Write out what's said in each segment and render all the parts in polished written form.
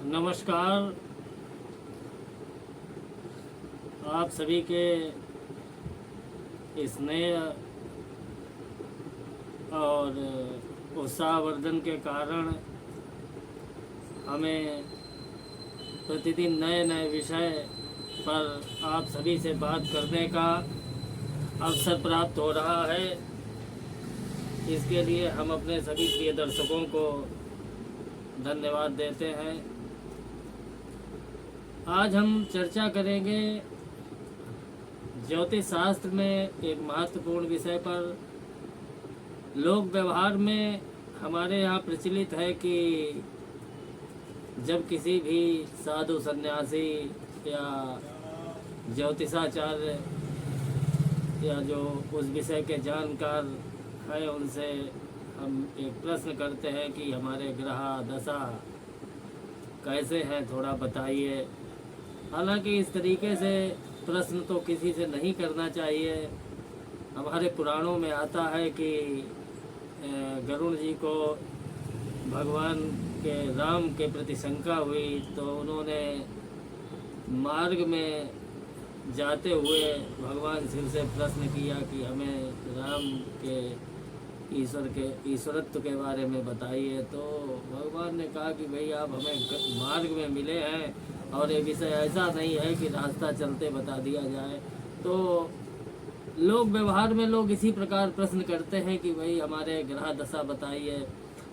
नमस्कार। आप सभी के स्नेह और उत्साहवर्धन के कारण हमें प्रतिदिन नए नए विषय पर आप सभी से बात करने का अवसर प्राप्त हो रहा है। इसके लिए हम अपने सभी प्रिय दर्शकों को धन्यवाद देते हैं। आज हम चर्चा करेंगे ज्योतिष शास्त्र में एक महत्वपूर्ण विषय पर। लोक व्यवहार में हमारे यहाँ प्रचलित है कि जब किसी भी साधु सन्यासी या ज्योतिषाचार्य या जो उस विषय के जानकार हैं उनसे हम एक प्रश्न करते हैं कि हमारे ग्रह दशा कैसे हैं, थोड़ा बताइए। हालांकि इस तरीके से प्रश्न तो किसी से नहीं करना चाहिए। हमारे पुराणों में आता है कि गरुड़ जी को भगवान के राम के प्रति शंका हुई तो उन्होंने मार्ग में जाते हुए भगवान शिव से प्रश्न किया कि हमें राम के ईश्वरत्व के बारे में बताइए। तो भगवान ने कहा कि भाई आप हमें मार्ग में मिले हैं और ये विषय ऐसा नहीं है कि रास्ता चलते बता दिया जाए। तो लोग व्यवहार में लोग इसी प्रकार प्रश्न करते हैं कि भाई हमारे ग्रह दशा बताइए,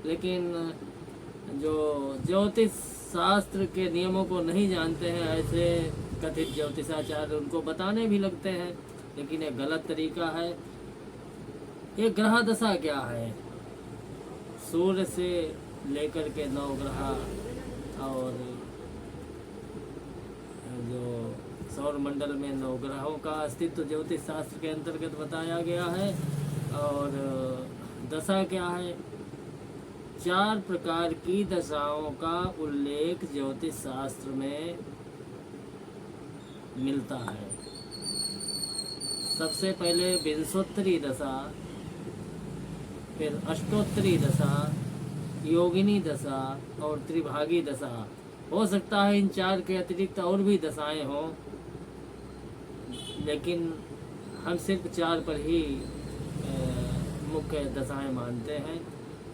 लेकिन जो ज्योतिष शास्त्र के नियमों को नहीं जानते हैं ऐसे कथित ज्योतिषाचार्य उनको बताने भी लगते हैं, लेकिन ये गलत तरीका है। ये ग्रह दशा क्या है? सूर्य से लेकर के 9 ग्रह और जो सौर मंडल में 9 ग्रहों का अस्तित्व ज्योतिष शास्त्र के अंतर्गत बताया गया है। और दशा क्या है? 4 प्रकार की दशाओं का उल्लेख ज्योतिष शास्त्र में मिलता है। सबसे पहले विंशोत्तरी दशा, फिर अष्टोत्तरी दशा, योगिनी दशा और त्रिभागी दशा। हो सकता है इन 4 के अतिरिक्त और भी दशाएं हों, लेकिन हम सिर्फ 4 पर ही मुख्य दशाएं मानते हैं।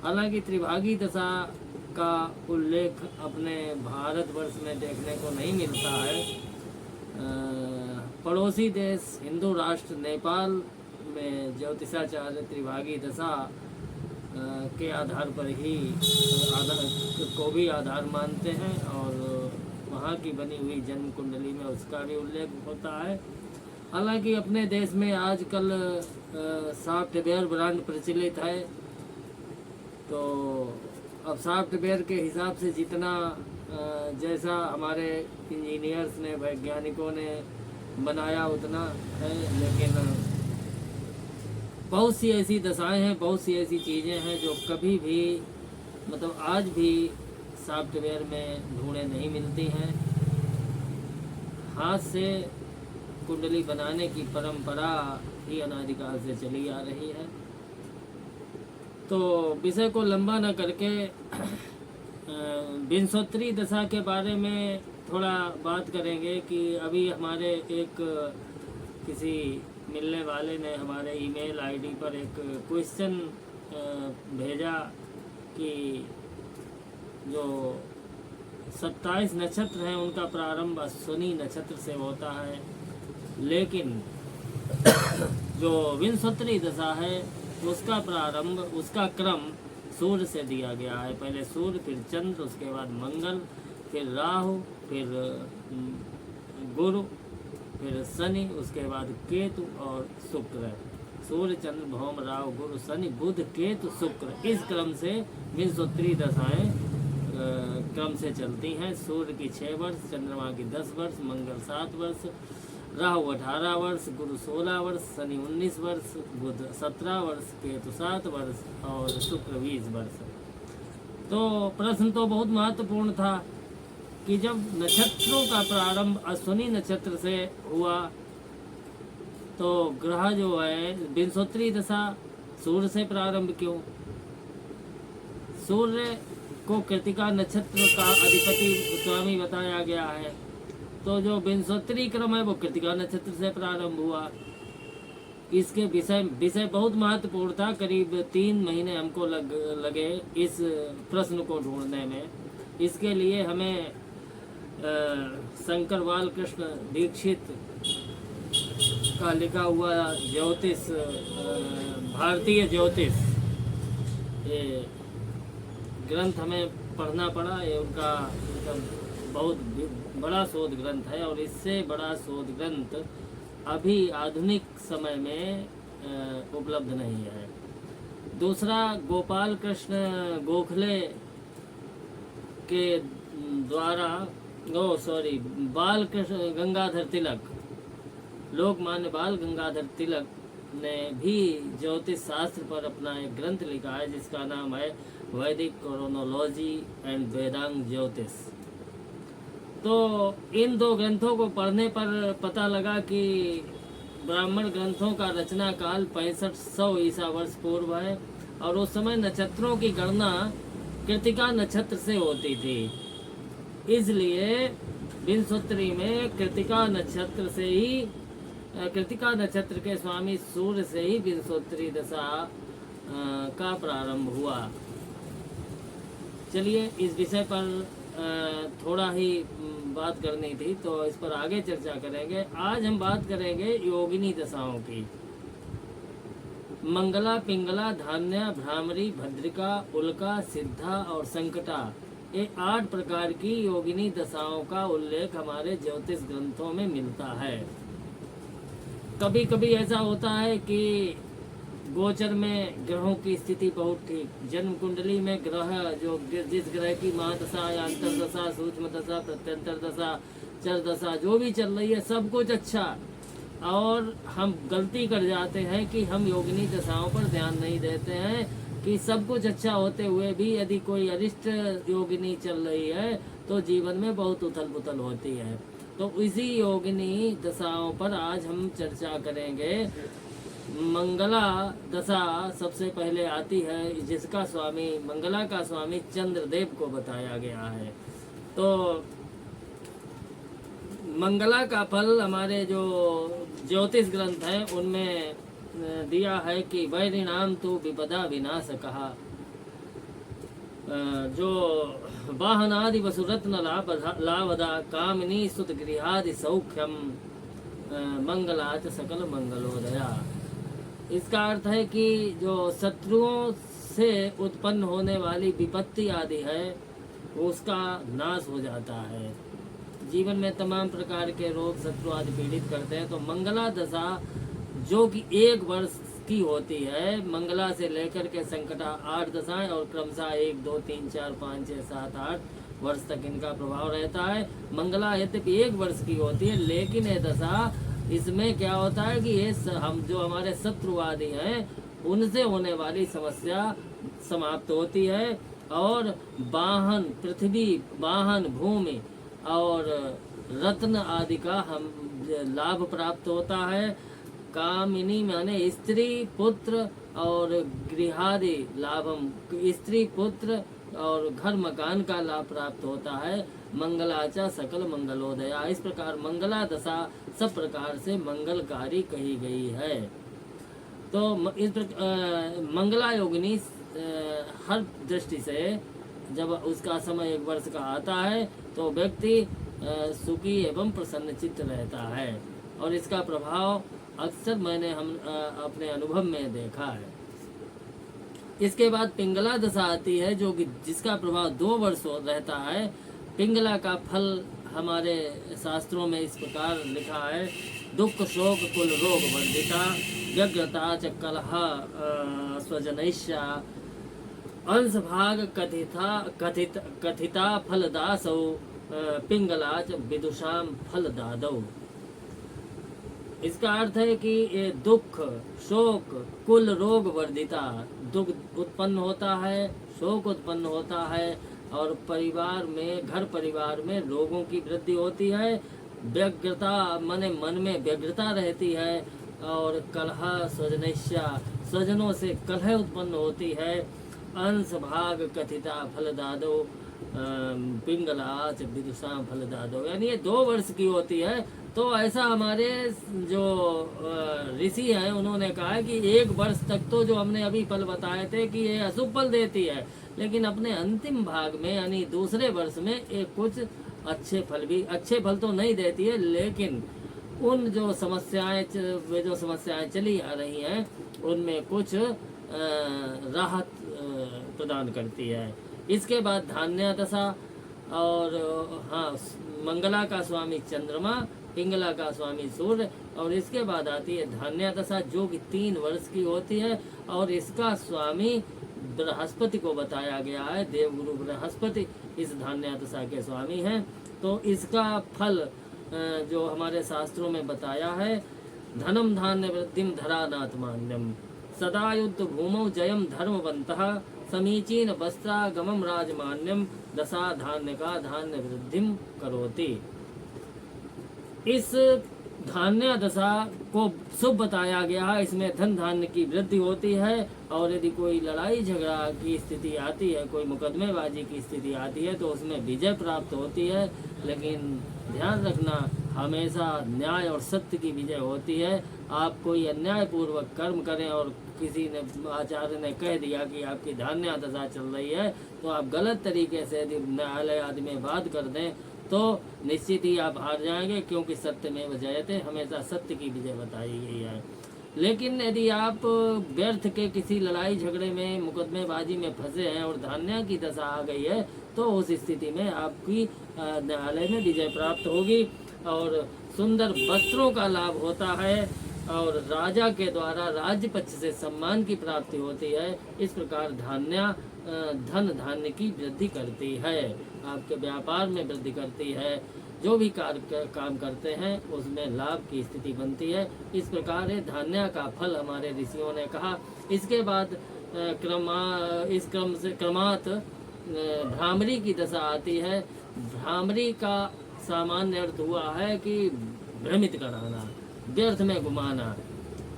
हालांकि त्रिभागी दशा का उल्लेख अपने भारतवर्ष में देखने को नहीं मिलता है। पड़ोसी देश हिंदू राष्ट्र नेपाल में ज्योतिषाचार्य त्रिभागी दशा के आधार पर ही को भी आधार मानते हैं और वहाँ की बनी हुई जन्म कुंडली में उसका भी उल्लेख होता है। हालांकि अपने देश में आजकल सॉफ्टवेयर ब्रांड प्रचलित है, तो अब सॉफ्टवेयर के हिसाब से जितना जैसा हमारे इंजीनियर्स ने वैज्ञानिकों ने बनाया उतना है, लेकिन बहुत सी ऐसी दशाएं हैं, बहुत सी ऐसी चीज़ें हैं जो कभी भी मतलब आज भी सॉफ्टवेयर में ढूंढे नहीं मिलती हैं। हाथ से कुंडली बनाने की परंपरा ही अनादिकाल से चली आ रही है। तो विषय को लंबा न करके विंशोत्तरी दशा के बारे में थोड़ा बात करेंगे कि अभी हमारे एक किसी मिलने वाले ने हमारे ईमेल आईडी पर एक क्वेश्चन भेजा कि जो 27 नक्षत्र हैं उनका प्रारंभ अश्विनी नक्षत्र से होता है, लेकिन जो विंशोत्तरी दशा है उसका प्रारंभ, उसका क्रम सूर्य से दिया गया है। पहले सूर्य, फिर चंद्र, उसके बाद मंगल, फिर राहु, फिर गुरु, फिर शनि, उसके बाद केतु और शुक्र। सूर्य, चंद्र, भौम, राहु, गुरु, शनि, बुध, केतु, शुक्र, इस क्रम से विंशोत्तरी दशाएं क्रम से चलती हैं। सूर्य की 6 वर्ष, चंद्रमा की 10 वर्ष, मंगल 7 वर्ष, राहु 18 वर्ष, गुरु 16 वर्ष, शनि 19 वर्ष, बुध 17 वर्ष, केतु 7 वर्ष और शुक्र 20 वर्ष। तो प्रश्न तो बहुत महत्वपूर्ण था कि जब नक्षत्रों का प्रारंभ अश्विनी नक्षत्र से हुआ तो ग्रह जो है विंशोत्तरी दशा सूर्य से प्रारंभ क्यों? सूर्य को कृतिका नक्षत्र का अधिपति स्वामी बताया गया है। तो जो विंशोत्तरी क्रम है वो कृतिका नक्षत्र से प्रारंभ हुआ। इसके विषय बहुत महत्वपूर्ण था। करीब 3 महीने हमको लगे इस प्रश्न को ढूंढने में। इसके लिए हमें शंकर बालकृष्ण दीक्षित का लिखा हुआ ज्योतिष, भारतीय ज्योतिष, ये ग्रंथ हमें पढ़ना पड़ा। ये उनका बहुत बड़ा शोध ग्रंथ है और इससे बड़ा शोध ग्रंथ अभी आधुनिक समय में उपलब्ध नहीं है। दूसरा, गोपाल कृष्ण गोखले के द्वारा बाल कृष्ण गंगाधर तिलक, लोकमान्य बाल गंगाधर तिलक ने भी ज्योतिष शास्त्र पर अपना एक ग्रंथ लिखा है जिसका नाम है वैदिक क्रोनोलॉजी एंड वेदांग ज्योतिष। तो इन 2 ग्रंथों को पढ़ने पर पता लगा कि ब्राह्मण ग्रंथों का रचना काल 6500 ईसा वर्ष पूर्व है और उस समय नक्षत्रों की गणना कृतिका नक्षत्र से होती थी। इसलिए विंशोत्तरी में कृतिका नक्षत्र के स्वामी सूर्य से ही विंशोत्तरी दशा का प्रारंभ हुआ। चलिए, इस विषय पर थोड़ा ही बात करनी थी तो इस पर आगे चर्चा करेंगे। आज हम बात करेंगे योगिनी दशाओं की। मंगला, पिंगला, धान्या, भ्रामरी, भद्रिका, उल्का, सिद्धा और संकटा, ये 8 प्रकार की योगिनी दशाओं का उल्लेख हमारे ज्योतिष ग्रंथों में मिलता है। कभी कभी ऐसा होता है कि गोचर में ग्रहों की स्थिति बहुत ठीक, जन्म कुंडली में ग्रह जो जिस ग्रह की महादशा या अंतरदशा, सूक्ष्म दशा, प्रत्यंतर दशा, चर दशा जो भी चल रही है सब कुछ अच्छा, और हम गलती कर जाते हैं कि हम योगिनी दशाओं पर ध्यान नहीं देते हैं कि सब कुछ अच्छा होते हुए भी यदि कोई अरिष्ट योगिनी चल रही है तो जीवन में बहुत उथल पुथल होती है। तो इसी योगिनी दशाओं पर आज हम चर्चा करेंगे। मंगला दशा सबसे पहले आती है, जिसका स्वामी, मंगला का स्वामी चंद्रदेव को बताया गया है। तो मंगला का फल हमारे जो ज्योतिष ग्रंथ हैं उनमें दिया है कि वैरिणाम तो विपदा विनाश कहा, जो वाहनादि वसुरत्न लाभदा कामिनी सुत गृहादि सौख्यम मंगलाच सकल मंगलोदया। इसका अर्थ है कि जो शत्रुओं से उत्पन्न होने वाली विपत्ति आदि है उसका नाश हो जाता है। जीवन में तमाम प्रकार के रोग शत्रु आदि पीड़ित करते हैं। तो मंगला दशा जो कि 1 वर्ष की होती है, मंगला से लेकर के संकटा 8 दशाएं और क्रमशः 1, 2, 3, 4, 5, 6, 7, 8 वर्ष तक इनका प्रभाव रहता है। मंगला यद्यपि 1 वर्ष की होती है, लेकिन ये दशा, इसमें क्या होता है कि ये हम जो हमारे शत्रुवादी हैं उनसे होने वाली समस्या समाप्त होती है और वाहन, पृथ्वी, वाहन, भूमि और रत्न आदि का हम लाभ प्राप्त होता है। कामिनी माने स्त्री, पुत्र और गृहादि लाभम, स्त्री, पुत्र और घर मकान का लाभ प्राप्त होता है। मंगलाचा सकल मंगलोदया। इस प्रकार मंगला दशा सब प्रकार से मंगलकारी कही गई है। तो इस मंगला योगिनी हर दृष्टि से जब उसका समय 1 वर्ष का आता है तो व्यक्ति सुखी एवं प्रसन्नचित्त रहता है और इसका प्रभाव अक्सर मैंने अपने अनुभव में देखा है। इसके बाद पिंगला दशा आती है जो कि जिसका प्रभाव 2 वर्ष रहता है। पिंगला का फल हमारे शास्त्रों में इस प्रकार लिखा है, दुख शोक कुल रोग वर्धिता व्यग्रता च कलह स्वजनैष्या अंश भाग कथिता फलदासौ पिंगला च विदुषाम फलदादौ। इसका अर्थ है कि ये दुख शोक कुल रोग वर्धिता, दुख उत्पन्न होता है, शोक उत्पन्न होता है और परिवार में, घर परिवार में रोगों की वृद्धि होती है। व्यग्रता माने मन में व्यग्रता रहती है और कलह स्वजनैष्या, स्वजनों से कलह उत्पन्न होती है। अंश भाग कथिता फल दादो पिंगलाच विदुषाम फल दादो, यानी ये 2 वर्ष की होती है। तो ऐसा हमारे जो ऋषि हैं उन्होंने कहा है कि 1 वर्ष तक तो जो हमने अभी फल बताए थे कि ये अशुभ फल देती है, लेकिन अपने अंतिम भाग में यानी दूसरे वर्ष में एक कुछ अच्छे फल तो नहीं देती है, लेकिन उन जो समस्याएं चली आ रही हैं उनमें कुछ राहत प्रदान करती है। इसके बाद धान्य दशा, और हाँ, मंगला का स्वामी चंद्रमा, पिंगला का स्वामी सूर्य, और इसके बाद आती है धान्य दशा जो कि 3 वर्ष की होती है, और इसका स्वामी बृहस्पति को बताया गया है। देवगुरु बृहस्पति इस धान्य दशा के स्वामी हैं। तो इसका फल जो हमारे शास्त्रों में बताया है, धनम धान्य वृद्धिम धरानाथ मान्यम, सदा युद्ध भूमौ जयम धर्मवंतः, समीचीन वस्त्रागमम राजमान्यम, दशा धान्य का धान्य वृद्धिम करोति। इस धान्य दशा को शुभ बताया गया है। इसमें धन धान्य की वृद्धि होती है, और यदि कोई लड़ाई झगड़ा की स्थिति आती है, कोई मुकदमेबाजी की स्थिति आती है, तो उसमें विजय प्राप्त होती है। लेकिन ध्यान रखना, हमेशा न्याय और सत्य की विजय होती है। आप कोई अन्यायपूर्वक कर्म करें और किसी ने आचार्य ने कह दिया कि आपकी धान्य दशा चल रही है, तो आप गलत तरीके से यदि न्यायालय आदि में बात कर दें तो निश्चित ही आप हार जाएंगे, क्योंकि सत्य में जयते, हमेशा सत्य की विजय बताई गई है। लेकिन यदि आप व्यर्थ के किसी लड़ाई झगड़े में, मुकदमेबाजी में फंसे हैं और धान्य की दशा आ गई है, तो उस स्थिति में आपकी न्यायालय में विजय प्राप्त होगी, और सुंदर वस्त्रों का लाभ होता है, और राजा के द्वारा राज्य पक्ष से सम्मान की प्राप्ति होती है। इस प्रकार धन धान्य की वृद्धि करती है, आपके व्यापार में वृद्धि करती है, जो भी काम करते हैं उसमें लाभ की स्थिति बनती है। इस प्रकार धान्य का फल हमारे ऋषियों ने कहा। इसके बाद इस क्रम से क्रमात भ्रामरी की दशा आती है। भ्रामरी का सामान्य अर्थ हुआ है कि भ्रमित कराना, व्यर्थ में घुमाना,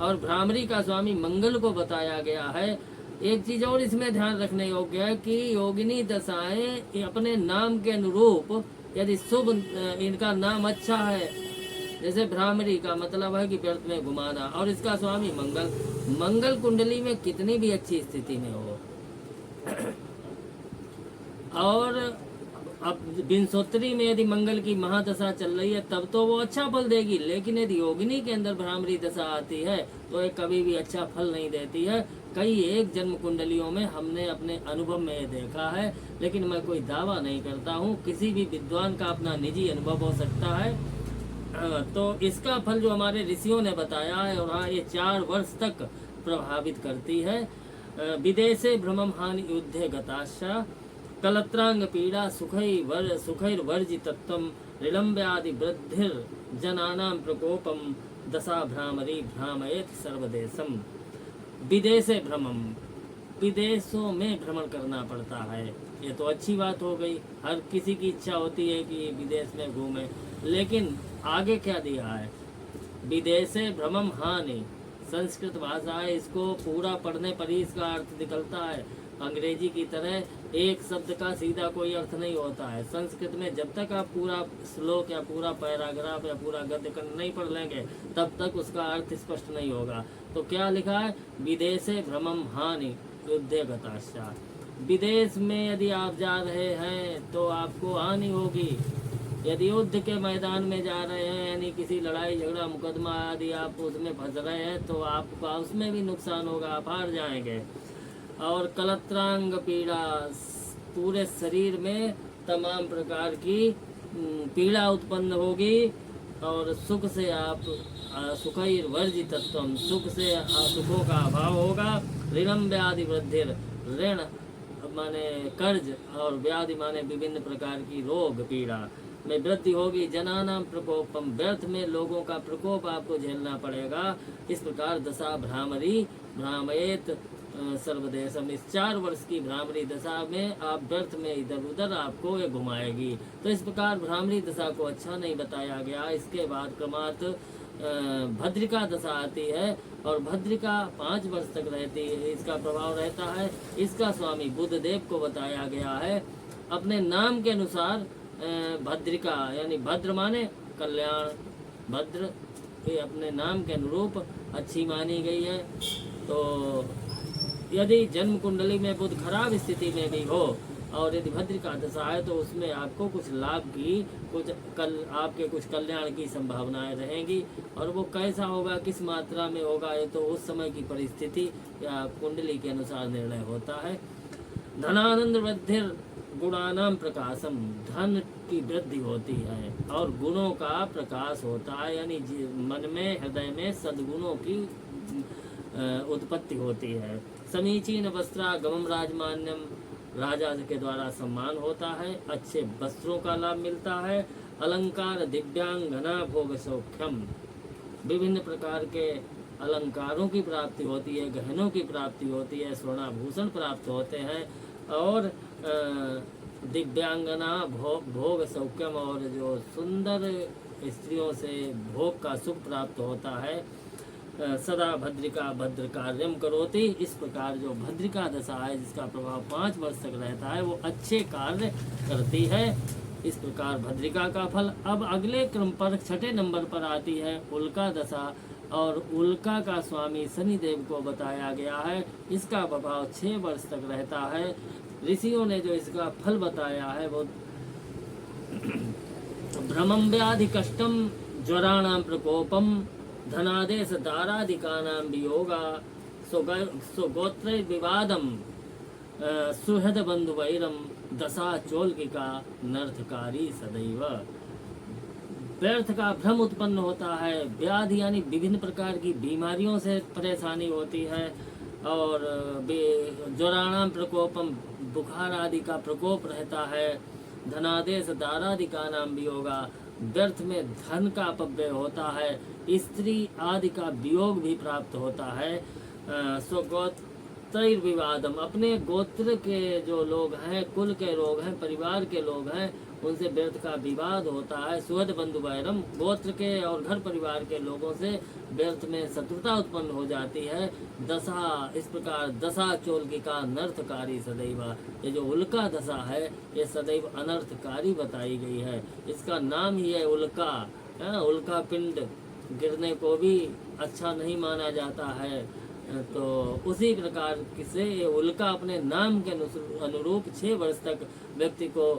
और भ्रामरी का स्वामी मंगल को बताया गया है। एक चीज और इसमें ध्यान रखने योग्य है कि योगिनी दशाएं अपने नाम के अनुरूप, यदि शुभ इनका नाम अच्छा है, जैसे भ्रामरी का मतलब है कि व्यर्थ में घुमाना, और इसका स्वामी मंगल कुंडली में कितनी भी अच्छी स्थिति में हो, और अब विंशोत्तरी में यदि मंगल की महादशा चल रही है तब तो वो अच्छा फल देगी, लेकिन यदि योगिनी के अंदर भ्रामरी दशा आती है तो ये कभी भी अच्छा फल नहीं देती है। कई एक जन्म कुंडलियों में हमने अपने अनुभव में ये देखा है, लेकिन मैं कोई दावा नहीं करता हूँ, किसी भी विद्वान का अपना निजी अनुभव हो सकता है। तो इसका फल जो हमारे ऋषियों ने बताया है, और हाँ, ये 4 वर्ष तक प्रभावित करती है। विदेशे भ्रमम हानि युद्धे गताशा, कलत्रांग पीड़ा सुखैर्वर्जितत्वं, विलम्ब्यादि वृद्धिर जनानां प्रकोपम, दशा भ्रामरी भ्रामयेत सर्वदेशम। विदेशे भ्रमम, विदेशों में भ्रमण करना पड़ता है। ये तो अच्छी बात हो गई, हर किसी की इच्छा होती है कि विदेश में घूमे, लेकिन आगे क्या दिया है, विदेशे भ्रमम हानि। संस्कृत भाषा है, इसको पूरा पढ़ने पर ही इसका अर्थ निकलता है। अंग्रेजी की तरह एक शब्द का सीधा कोई अर्थ नहीं होता है। संस्कृत में जब तक आप पूरा श्लोक या पूरा पैराग्राफ या पूरा गद्य नहीं पढ़ लेंगे तब तक उसका अर्थ स्पष्ट नहीं होगा। तो क्या लिखा है, विदेशे भ्रमम हानि युद्धे गताशा। विदेश में यदि आप जा रहे हैं तो आपको हानि होगी। यदि युद्ध के मैदान में जा रहे हैं, यानी किसी लड़ाई झगड़ा मुकदमा आदि आप उसमें फंस रहे हैं, तो आपका उसमें भी नुकसान होगा, आप हार जाएंगे। और कलत्रांग पीड़ा, पूरे शरीर में तमाम प्रकार की पीड़ा उत्पन्न होगी, और सुख से आप सुखैर्वर्जितत्वं, सुख से सुखों का अभाव होगा। ऋणम व्याधि वृद्धिर, ऋण माने कर्ज, और व्याधि माने विभिन्न प्रकार की रोग पीड़ा में वृद्धि होगी। जनानां प्रकोपम, व्यर्थ में लोगों का प्रकोप आपको झेलना पड़ेगा। इस प्रकार दशा भ्रामरी भ्रामयेत सर्वदेशम, इस 4 वर्ष की भ्रामरी दशा में आप व्यर्थ में इधर उधर आपको ये घुमाएगी। तो इस प्रकार भ्रामरी दशा को अच्छा नहीं बताया गया। इसके बाद क्रमात भद्रिका दशा आती है और भद्रिका 5 वर्ष तक रहती है, इसका प्रभाव रहता है। इसका स्वामी बुध देव को बताया गया है। अपने नाम के अनुसार भद्रिका यानी भद्र माने कल्याण, भद्र ये अपने नाम के अनुरूप अच्छी मानी गई है। तो यदि जन्म कुंडली में बुध खराब स्थिति में भी हो और यदि भद्रिका दशा है तो उसमें आपको कुछ लाभ की, आपके कुछ कल्याण की संभावनाएं रहेंगी। और वो कैसा होगा, किस मात्रा में होगा, ये तो उस समय की परिस्थिति या कुंडली के अनुसार निर्णय होता है। धनानंद वृद्धि गुणानाम प्रकाशम, धन की वृद्धि होती है और गुणों का प्रकाश होता है, यानी मन में हृदय में सद्गुणों की उत्पत्ति होती है। समीचीन वस्त्रागमम राजमान्यम, राजा के द्वारा सम्मान होता है, अच्छे वस्त्रों का लाभ मिलता है। अलंकार दिव्यांगना भोग सौख्यम, विभिन्न प्रकार के अलंकारों की प्राप्ति होती है, गहनों की प्राप्ति होती है, स्वर्णाभूषण प्राप्त होते हैं और दिव्यांगना भोग सौख्यम, और जो सुंदर स्त्रियों से भोग का सुख प्राप्त होता है। सदा भद्रिका भद्र कार्यम करोति, इस प्रकार जो भद्रिका दशा है जिसका प्रभाव 5 वर्ष तक रहता है वो अच्छे कार्य करती है। इस प्रकार भद्रिका का फल। अब अगले क्रम पर 6ठे नंबर पर आती है उल्का दशा, और उल्का का स्वामी शनिदेव को बताया गया है। इसका प्रभाव 6 वर्ष तक रहता है। ऋषियों ने जो इसका फल बताया है वो भ्रमं व्याधि कष्टम ज्वराणाम प्रकोपम धनादेश दारादिकानां वियोगा स्वगोत्र विवादम सुहृद बंधु वैरम दशा चोलकिका नर्थकारी सदैव। व्यर्थ का भ्रम उत्पन्न होता है, व्याधि यानी विभिन्न प्रकार की बीमारियों से परेशानी होती है, और ज्वराणाम प्रकोपम बुखार आदि का प्रकोप रहता है। धनादेश दारादिकानां वियोगा, व्यर्थ में धन का अपव्यय होता है, स्त्री आदि का वियोग भी प्राप्त होता है। स्वगोत्र विवादम, अपने गोत्र के जो लोग हैं, कुल के लोग हैं, परिवार के लोग हैं, उनसे व्यर्थ का विवाद होता है। सुहृद बंधु वैरम, गोत्र के और घर परिवार के लोगों से व्यर्थ में शत्रुता उत्पन्न हो जाती है। दशा, इस प्रकार दशा चोलकिका अनर्थकारी सदैव, ये जो उल्का दशा है ये सदैव अनर्थकारी बताई गई है। इसका नाम ही है उल्का, है ना। उल्का पिंड गिरने को भी अच्छा नहीं माना जाता है, तो उसी प्रकार से ये उल्का अपने नाम के अनुरूप 6 वर्ष तक व्यक्ति को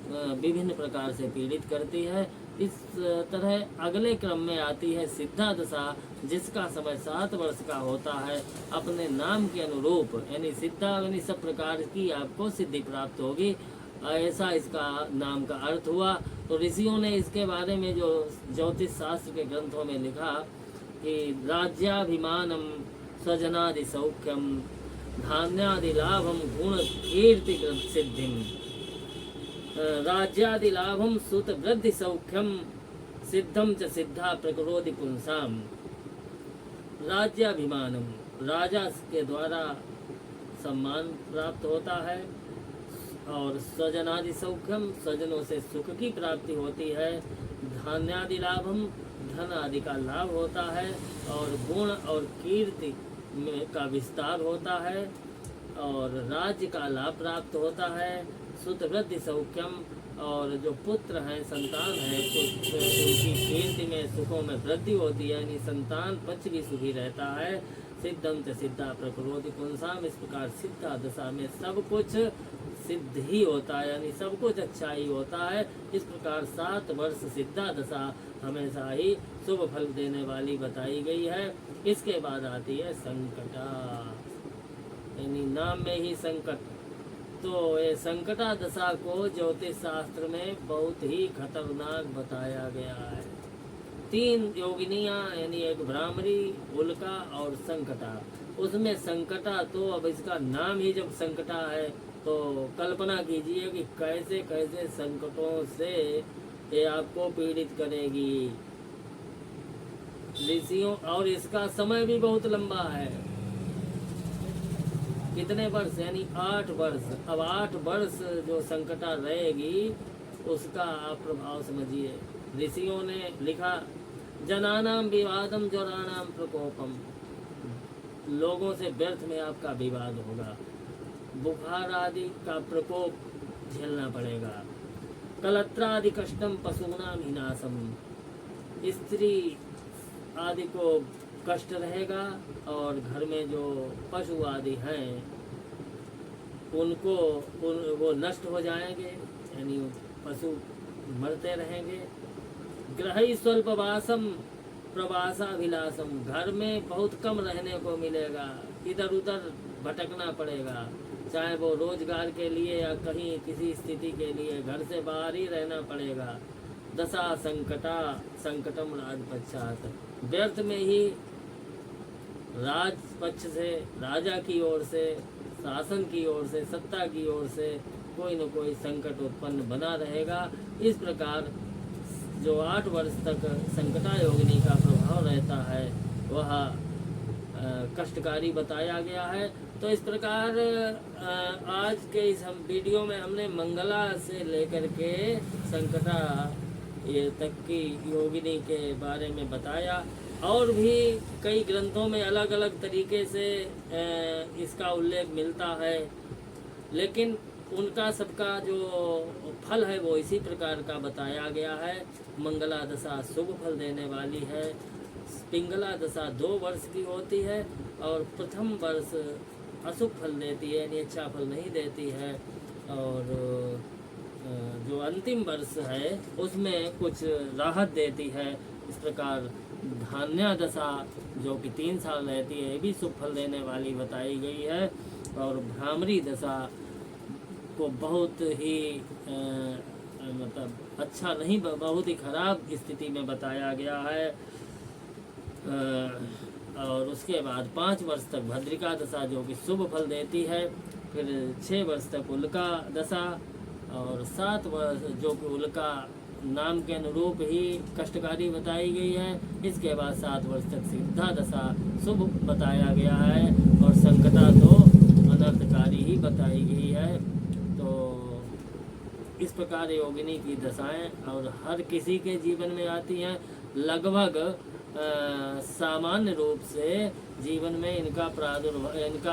विभिन्न प्रकार से पीड़ित करती है। इस तरह अगले क्रम में आती है सिद्धा दशा, जिसका समय 7 वर्ष का होता है। अपने नाम के अनुरूप यानी सिद्धा यानी सब प्रकार की आपको सिद्धि प्राप्त होगी, ऐसा इसका नाम का अर्थ हुआ। तो ऋषियों ने इसके बारे में जो ज्योतिष शास्त्र के ग्रंथों में लिखा कि राज्याभिमानम स्वजनादि सौख्यम धान्यादि लाभम गुण कीर्ति सिद्धिम, राज्यादि लाभम सुत वृद्धि सौख्यम सिद्धम च सिद्धा प्रकरोति पुंसाम। राज्याभिमानम, राजा के द्वारा सम्मान प्राप्त होता है, और स्वजनादि सौख्यम, स्वजनों से सुख की प्राप्ति होती है। धान्यादि लाभम, धन आदि का लाभ होता है, और गुण और कीर्ति का विस्तार होता है, और राज्य का लाभ प्राप्त होता है। सुत वृद्धि सौख्यम, और जो पुत्र हैं, संतान है, उनकी कीर्ति में सुखों में वृद्धि होती है, यानी संतान पक्ष भी सुखी रहता है। सिद्धम च सिद्धा प्रकरोति पुंसाम, इस प्रकार सिद्धा दशा में सब कुछ सिद्ध ही होता है, यानी सब कुछ अच्छा ही होता है। इस प्रकार 7 वर्ष सिद्धा दशा हमेशा ही शुभ फल देने वाली बताई गई है। इसके बाद आती है संकटा, यानी नाम में ही संकट। तो ये संकटा दशा को ज्योतिष शास्त्र में बहुत ही खतरनाक बताया गया है। 3 योगिनियां यानी एक भ्रामरी, उल्का और संकटा। उसमें संकटा तो अब इसका नाम ही जब संकटा है तो कल्पना कीजिए कि कैसे कैसे संकटों से ये आपको पीड़ित करेगी ऋषियों। और इसका समय भी बहुत लंबा है, कितने वर्ष, यानी 8 वर्ष। अब 8 वर्ष जो संकटा रहेगी उसका आप प्रभाव समझिए। ऋषियों ने लिखा जनानां विवादम जोराणां प्रकोपम, लोगों से व्यर्थ में आपका विवाद होगा, बुखार आदि का प्रकोप झेलना पड़ेगा। कलत्रादि कष्टम पशूनां विनाशम, स्त्री आदि को कष्ट रहेगा और घर में जो पशु आदि हैं वो नष्ट हो जाएंगे, यानी पशु मरते रहेंगे। ग्रही स्वल्पवासम प्रवासाभिलाषम, घर में बहुत कम रहने को मिलेगा, इधर उधर भटकना पड़ेगा, चाहे वो रोजगार के लिए या कहीं किसी स्थिति के लिए घर से बाहर ही रहना पड़ेगा। दशा संकटा संकटम राजपक्षात, व्यर्थ में ही राजपक्ष से, राजा की ओर से, शासन की ओर से, सत्ता की ओर से कोई न कोई संकट उत्पन्न बना रहेगा। इस प्रकार जो 8 वर्ष तक संकटायोगिनी का प्रभाव रहता है वह कष्टकारी बताया गया है। तो इस प्रकार आज के इस हम वीडियो में हमने मंगला से लेकर के संकटा ये तक की योगिनी के बारे में बताया, और भी कई ग्रंथों में अलग अलग तरीके से इसका उल्लेख मिलता है, लेकिन उनका सबका जो फल है वो इसी प्रकार का बताया गया है। मंगला दशा शुभ फल देने वाली है, पिंगला दशा 2 वर्ष की होती है और प्रथम वर्ष अशुभ फल देती है, यानी अच्छा फल नहीं देती है, और जो अंतिम वर्ष है उसमें कुछ राहत देती है। इस प्रकार धान्या दशा जो कि 3 साल रहती है, ये भी शुभ फल देने वाली बताई गई है, और भ्रामरी दशा को बहुत ही मतलब अच्छा नहीं, बहुत ही खराब स्थिति में बताया गया है। और उसके बाद 5 वर्ष तक भद्रिका दशा जो कि शुभ फल देती है, फिर 6 वर्ष तक उल्का दशा, और 7 वर्ष जो कि उल्का नाम के अनुरूप ही कष्टकारी बताई गई है। इसके बाद 7 वर्ष तक सिद्धा दशा शुभ बताया गया है, और संकटा तो अनर्थकारी ही बताई गई है। तो इस प्रकार योगिनी की दशाएं और हर किसी के जीवन में आती हैं। लगभग सामान्य रूप से जीवन में इनका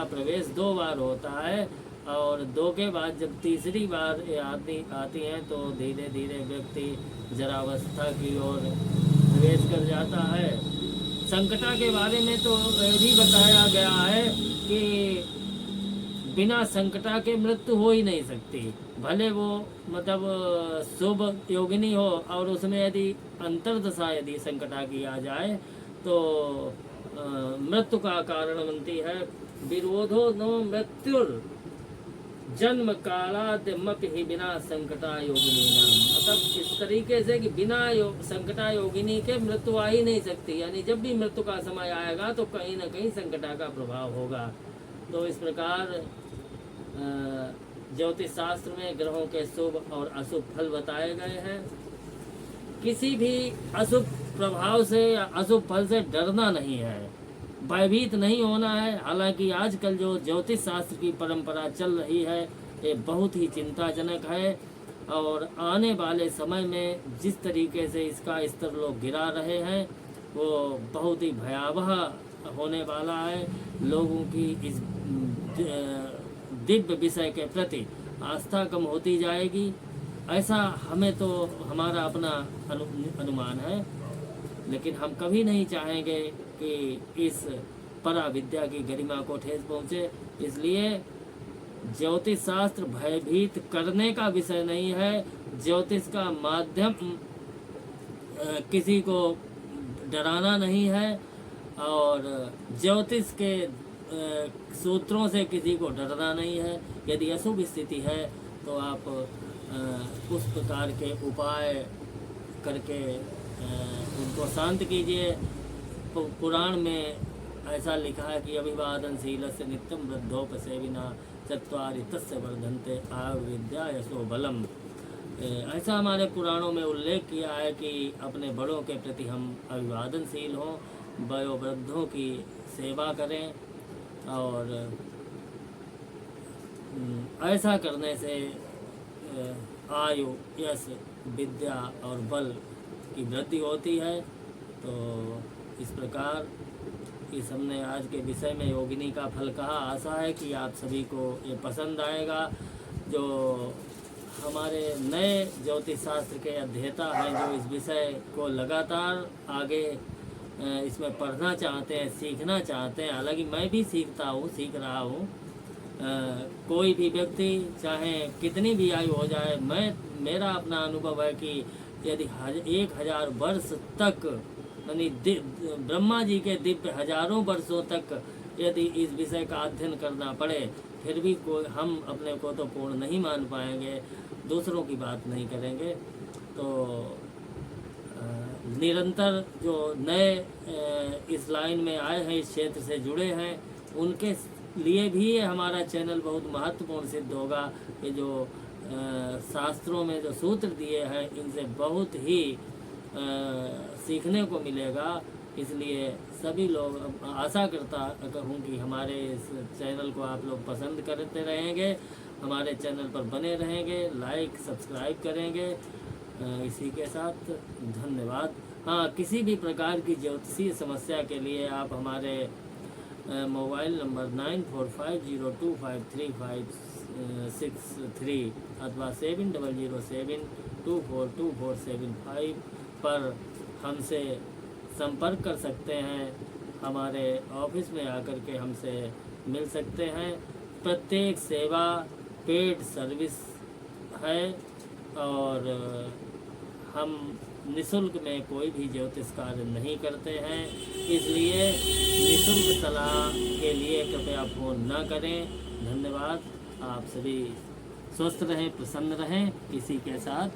प्रवेश 2 बार होता है, और 2 के बाद जब तीसरी बार आती हैं तो धीरे धीरे व्यक्ति जरावस्था की ओर प्रवेश कर जाता है। संकटा के बारे में तो यह भी बताया गया है कि बिना संकटा के मृत्यु हो ही नहीं सकती, भले वो मतलब शुभ योगिनी हो, और उसमें यदि अंतर्दशा यदि संकटा की आ जाए तो मृत्यु का कारण बनती है। विरोधो नो मृत्युर जन्म कालादमपि ही बिना संकटा योगिनी नाम, मतलब इस तरीके से कि बिना संकटा योगिनी के मृत्यु आ ही नहीं सकती, यानी जब भी मृत्यु का समय आएगा तो कहीं न कहीं संकटा का प्रभाव होगा। तो इस प्रकार ज्योतिष शास्त्र में ग्रहों के शुभ और अशुभ फल बताए गए हैं। किसी भी अशुभ प्रभाव से या अशुभ फल से डरना नहीं है, भयभीत नहीं होना है। हालांकि आजकल जो ज्योतिष शास्त्र की परंपरा चल रही है ये बहुत ही चिंताजनक है, और आने वाले समय में जिस तरीके से इसका स्तर लोग गिरा रहे हैं वो बहुत ही भयावह होने वाला है। लोगों की इस दिव्य विषय के प्रति आस्था कम होती जाएगी, ऐसा हमें तो हमारा अपना अनुमान है, लेकिन हम कभी नहीं चाहेंगे कि इस परा विद्या की गरिमा को ठेस पहुँचे। इसलिए ज्योतिष शास्त्र भयभीत करने का विषय नहीं है। ज्योतिष का माध्यम किसी को डराना नहीं है, और ज्योतिष के सूत्रों से किसी को डरना नहीं है। यदि अशुभ स्थिति है तो आप उस प्रकार के उपाय करके उनको शांत कीजिए। पुराण में ऐसा लिखा है कि अभिवादनशीलस्य नित्यं वृद्धोपसेविना चत्वारि तस्य वर्धन्ते आयुर्विद्या यशो बलम। ऐसा हमारे पुराणों में उल्लेख किया है कि अपने बड़ों के प्रति हम अभिवादनशील हों, वयोवृद्धों की सेवा करें, और ऐसा करने से आयु, यश, विद्या और बल की वृद्धि होती है। तो इस प्रकार इस हमने आज के विषय में योगिनी का फल कहा। आशा है कि आप सभी को ये पसंद आएगा। जो हमारे नए ज्योतिष शास्त्र के अध्येता हैं, जो इस विषय को लगातार आगे इसमें पढ़ना चाहते हैं, सीखना चाहते हैं, हालांकि मैं भी सीख रहा हूँ। कोई भी व्यक्ति चाहे कितनी भी आयु हो जाए, मेरा अपना अनुभव है कि यदि 1000 वर्ष तक, यानी ब्रह्मा जी के दिव्य हजारों वर्षों तक यदि इस विषय का अध्ययन करना पड़े, फिर भी कोई हम अपने को तो पूर्ण नहीं मान पाएंगे, दूसरों की बात नहीं करेंगे। तो निरंतर जो नए इस लाइन में आए हैं, इस क्षेत्र से जुड़े हैं, उनके लिए भी ये हमारा चैनल बहुत महत्वपूर्ण सिद्ध होगा। ये जो शास्त्रों में जो सूत्र दिए हैं, इनसे बहुत ही सीखने को मिलेगा। इसलिए सभी लोग आशा करता हूँ कि हमारे इस चैनल को आप लोग पसंद करते रहेंगे, हमारे चैनल पर बने रहेंगे, लाइक सब्सक्राइब करेंगे। इसी के साथ धन्यवाद। हाँ, किसी भी प्रकार की ज्योतिषीय समस्या के लिए आप हमारे मोबाइल नंबर 9450253563 अथवा 7007242475 पर हमसे संपर्क कर सकते हैं। हमारे ऑफिस में आकर के हमसे मिल सकते हैं। प्रत्येक सेवा पेड सर्विस है और हम निःशुल्क में कोई भी ज्योतिष कार्य नहीं करते हैं। इसलिए निःशुल्क सलाह के लिए कृपया फ़ोन न करें। धन्यवाद। आप सभी स्वस्थ रहें, प्रसन्न रहें। इसी के साथ